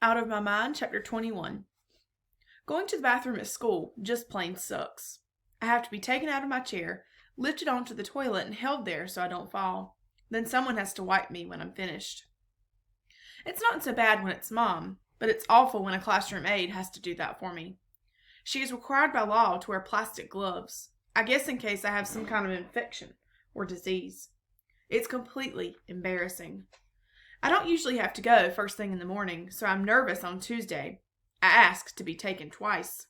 Out of My Mind, Chapter 21. Going to the bathroom at school just plain sucks. I have to be taken out of my chair, lifted onto the toilet, and held there so I don't fall. Then someone has to wipe me when I'm finished. It's not so bad when it's Mom, but it's awful when a classroom aide has to do that for me. She is required by law to wear plastic gloves, I guess in case I have some kind of infection or disease. It's completely embarrassing. I don't usually have to go first thing in the morning, so I'm nervous on Tuesday. I ask to be taken twice.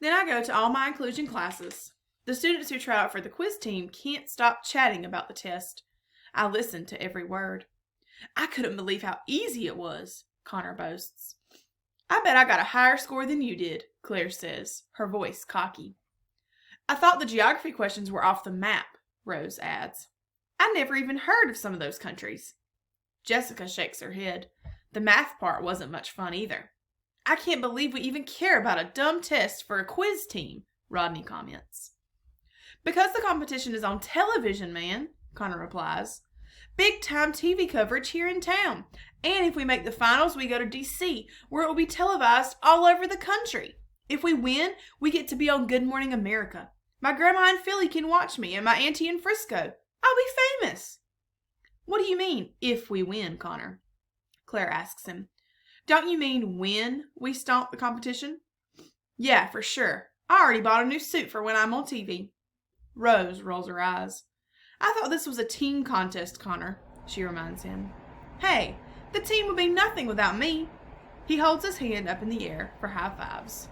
Then I go to all my inclusion classes. The students who try out for the quiz team can't stop chatting about the test. I listen to every word. I couldn't believe how easy it was, Connor boasts. I bet I got a higher score than you did, Claire says, her voice cocky. I thought the geography questions were off the map, Rose adds. I never even heard of some of those countries. Jessica shakes her head. The math part wasn't much fun either. I can't believe we even care about a dumb test for a quiz team, Rodney comments. Because the competition is on television, man, Connor replies. Big-time TV coverage here in town. And if we make the finals, we go to D.C., where it will be televised all over the country. If we win, we get to be on Good Morning America. My grandma in Philly can watch me, and my auntie in Frisco. I'll be famous. What do you mean, if we win, Connor? Claire asks him. Don't you mean when we stomp the competition? Yeah, for sure. I already bought a new suit for when I'm on TV. Rose rolls her eyes. I thought this was a team contest, Connor, she reminds him. Hey, the team would be nothing without me. He holds his hand up in the air for high fives.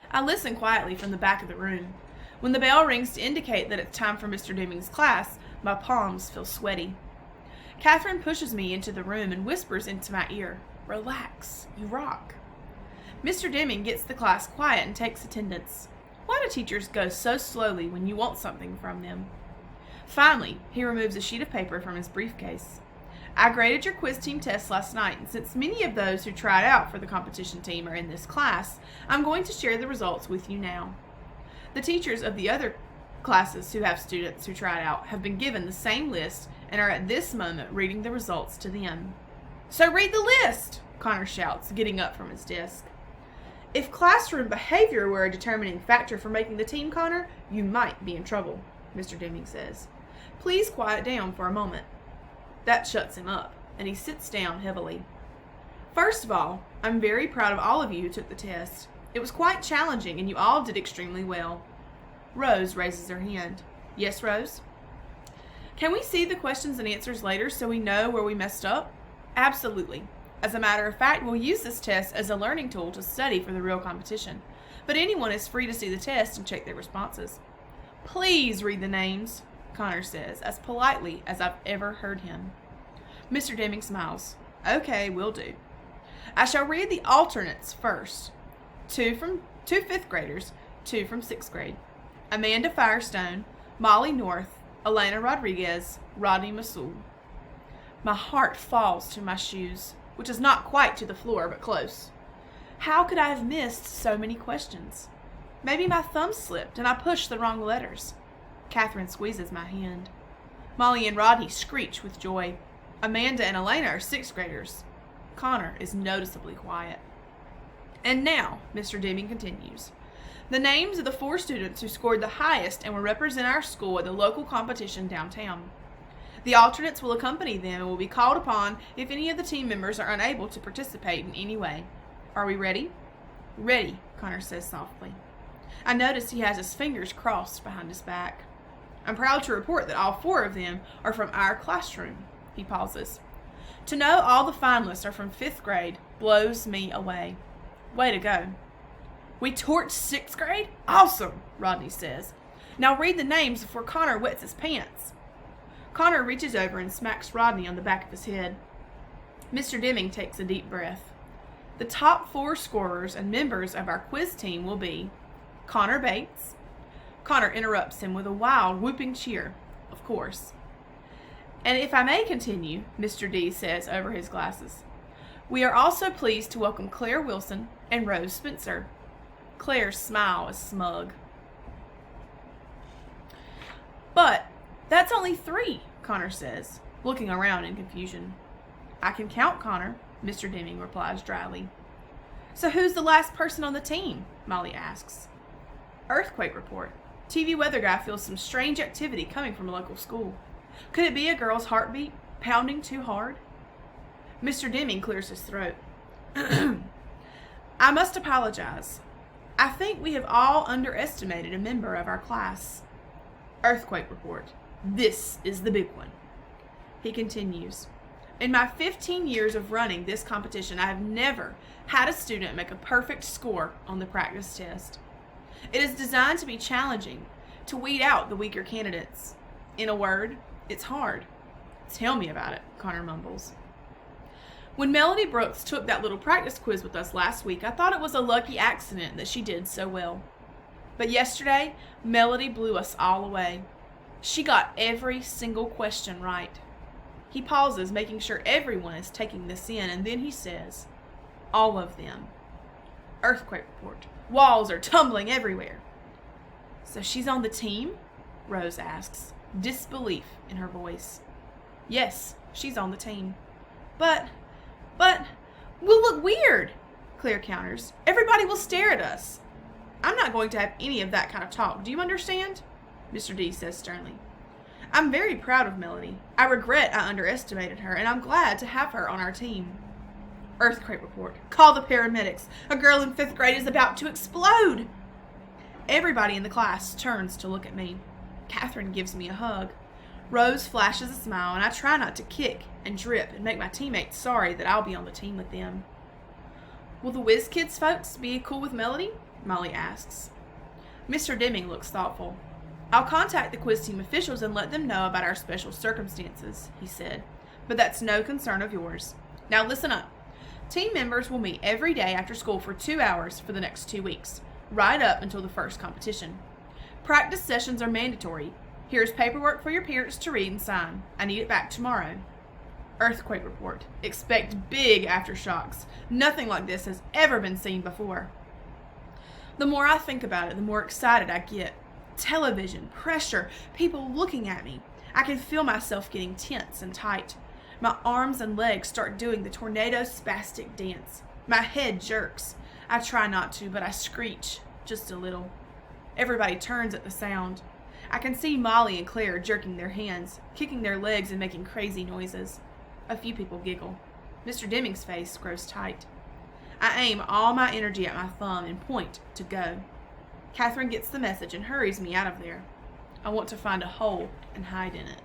I listen quietly from the back of the room. When the bell rings to indicate that it's time for Mr. Deming's class, my palms feel sweaty. Catherine pushes me into the room and whispers into my ear, Relax, you rock. Mr. Deming gets the class quiet and takes attendance. Why do teachers go so slowly when you want something from them? Finally, he removes a sheet of paper from his briefcase. I graded your quiz team test last night, and since many of those who tried out for the competition team are in this class, I'm going to share the results with you now. The teachers of the other classes who have students who tried out have been given the same list and are at this moment reading the results to them. So read the list, Connor shouts, getting up from his desk. If classroom behavior were a determining factor for making the team, Connor, you might be in trouble, Mr. Deming says. Please quiet down for a moment. That shuts him up, and he sits down heavily. First of all, I'm very proud of all of you who took the test. It was quite challenging, and you all did extremely well. Rose raises her hand. Yes, Rose? Can we see the questions and answers later so we know where we messed up? Absolutely. As a matter of fact, we'll use this test as a learning tool to study for the real competition. But anyone is free to see the test and check their responses. Please read the names, Connor says, as politely as I've ever heard him. Mr. Deming smiles. Okay, will do. I shall read the alternates first. Two fifth graders, 2 from 6th grade. Amanda Firestone, Molly North, Elena Rodriguez, Rodney Masul. My heart falls to my shoes, which is not quite to the floor, but close. How could I have missed so many questions? Maybe my thumb slipped and I pushed the wrong letters. Catherine squeezes my hand. Molly and Rodney screech with joy. Amanda and Elena are 6th graders. Connor is noticeably quiet. And now, Mr. Deming continues. The names of the 4 students who scored the highest and will represent our school at the local competition downtown. The alternates will accompany them and will be called upon if any of the team members are unable to participate in any way. Are we ready? Ready, Connor says softly. I notice he has his fingers crossed behind his back. I'm proud to report that all 4 of them are from our classroom. He pauses. To know all the finalists are from 5th grade blows me away. Way to go. We torched 6th grade? Awesome, Rodney says. Now read the names before Connor wets his pants. Connor reaches over and smacks Rodney on the back of his head. Mr. Deming takes a deep breath. The top 4 scorers and members of our quiz team will be Connor Bates. Connor interrupts him with a wild, whooping cheer. Of course. And if I may continue, Mr. D says over his glasses, we are also pleased to welcome Claire Wilson and Rose Spencer. Claire's smile is smug. But that's only 3, Connor says, looking around in confusion. I can count, Connor. Mr. Deming replies dryly. So who's the last person on the team? Molly asks. Earthquake report. TV weather guy feels some strange activity coming from a local school. Could it be a girl's heartbeat pounding too hard? Mr. Deming clears his throat. I must apologize. I think we have all underestimated a member of our class. Earthquake report. This is the big one. He continues. In my 15 years of running this competition, I have never had a student make a perfect score on the practice test. It is designed to be challenging, to weed out the weaker candidates. In a word, it's hard. Tell me about it, Connor mumbles. When Melody Brooks took that little practice quiz with us last week, I thought it was a lucky accident that she did so well. But yesterday, Melody blew us all away. She got every single question right. He pauses, making sure everyone is taking this in, and then he says, all of them. Earthquake report. Walls are tumbling everywhere. So she's on the team? Rose asks, disbelief in her voice. Yes, she's on the team. But, we'll look weird, Claire counters. Everybody will stare at us. I'm not going to have any of that kind of talk. Do you understand? Mr. D says sternly. I'm very proud of Melody. I regret I underestimated her, and I'm glad to have her on our team. Earthquake report. Call the paramedics. A girl in 5th grade is about to explode. Everybody in the class turns to look at me. Catherine gives me a hug. Rose flashes a smile, and I try not to kick and drip and make my teammates sorry that I'll be on the team with them. Will the Whiz Kids folks be cool with Melody? Molly asks. Mr. Deming looks thoughtful. I'll contact the quiz team officials and let them know about our special circumstances, he said. But that's no concern of yours. Now listen up. Team members will meet every day after school for 2 hours for the next 2 weeks, right up until the first competition. Practice sessions are mandatory. Here's paperwork for your parents to read and sign. I need it back tomorrow. Earthquake report. Expect big aftershocks. Nothing like this has ever been seen before. The more I think about it, the more excited I get. Television, pressure, people looking at me. I can feel myself getting tense and tight. My arms and legs start doing the tornado spastic dance. My head jerks. I try not to, but I screech just a little. Everybody turns at the sound. I can see Molly and Claire jerking their hands, kicking their legs and making crazy noises. A few people giggle. Mr. Deming's face grows tight. I aim all my energy at my thumb and point to go. Catherine gets the message and hurries me out of there. I want to find a hole and hide in it.